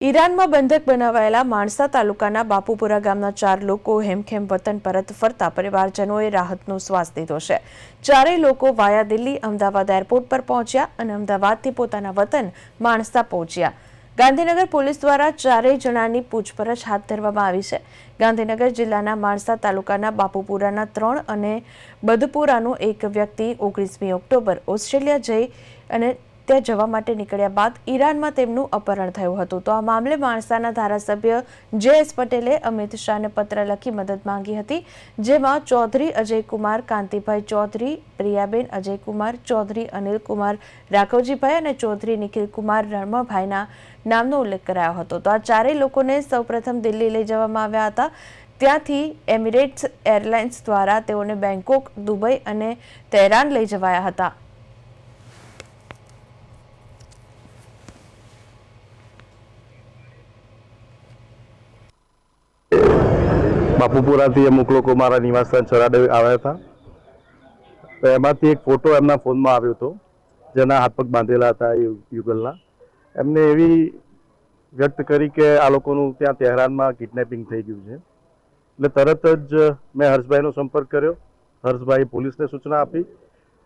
ઈરાનમાં બંધક બનાવાયેલા માણસા તાલુકાના બાપુપુરા ગામના 4 લોકો હેમખેમ વતન પરત ફરતા પરિવારજનોએ રાહતનો શ્વાસ લીધો છે। ચારેય લોકો વાયા દિલ્હી અમદાવાદ એરપોર્ટ પર પહોંચ્યા અને અમદાવાદથી પોતાના વતન માણસા પહોંચ્યા। ગાંધીનગર પોલીસ દ્વારા ચારેય જણાની પૂછપરછ હાથ ધરવામાં આવી છે। ગાંધીનગર જિલ્લાના માણસા તાલુકાના બાપુપુરાના 3 અને બદપુરાનો એક વ્યક્તિ 19મી ઓક્ટોબર ઓસ્ટ્રેલિયા જઈ અને ત્યાં જવા માટે નીકળ્યા બાદ ઈરાનમાં તેમનું અપહરણ થયું હતું। તો આ મામલે માણસાના ધારાસભ્ય જે.એસ. પટેલે અમિત શાહને પત્ર લખી મદદ માંગી હતી, જેમાં ચૌધરી અજયકુમાર કાંતિભાઈ ચૌધરી, પ્રિયાબેન અજયકુમાર ચૌધરી, અનિલકુમાર રાઘવજીભાઈ અને ચૌધરી નિખિલકુમાર રણમાભાઈના નામનો ઉલ્લેખ કરાયો હતો। તો આ ચારેય લોકોને સૌપ્રથમ દિલ્હી લઈ જવામાં આવ્યા હતા। ત્યાંથી એમિરેટ્સ એરલાઇન્સ દ્વારા તેઓને બેંકોક, દુબઈ અને તહેરાન લઈ જવાયા હતા। બાપુપુરાથી અમુક લોકો મારા નિવાસસ્થાન ચરાડે આવ્યા હતા। તો એમાંથી એક ફોટો એમના ફોનમાં આવ્યો હતો, જેના હાથ પગ બાંધેલા હતા યુગલના। એમને એવી વ્યક્ત કરી કે આ લોકોનું ત્યાં તહેરાનમાં કિડનેપિંગ થઈ ગયું છે। એટલે તરત જ મેં હર્ષભાઈનો સંપર્ક કર્યો। હર્ષભાઈ પોલીસને સૂચના આપી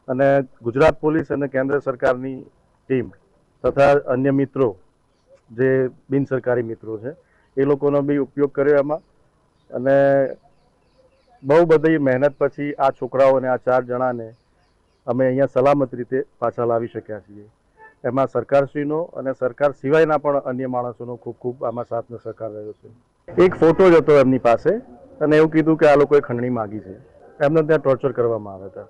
અને ગુજરાત પોલીસ અને કેન્દ્ર સરકારની ટીમ તથા અન્ય મિત્રો જે બિન સરકારી મિત્રો છે એ લોકોનો બી ઉપયોગ કર્યો એમાં। અને બહુ બધી મહેનત પછી આ છોકરાઓને, આ 4 જણાને અમે અહીંયા સલામત રીતે પાછા લાવી શક્યા છીએ। એમાં સરકારશ્રીનો અને સરકાર સિવાયના પણ અન્ય માણસોનો ખૂબ ખૂબ આમાં સાથનો સહકાર રહ્યો છે। એક ફોટો જ હતો એમની પાસે અને એવું કીધું કે આ લોકોએ ખંડણી માગી છે। એમને ત્યાં ટોર્ચર કરવામાં આવ્યા હતા।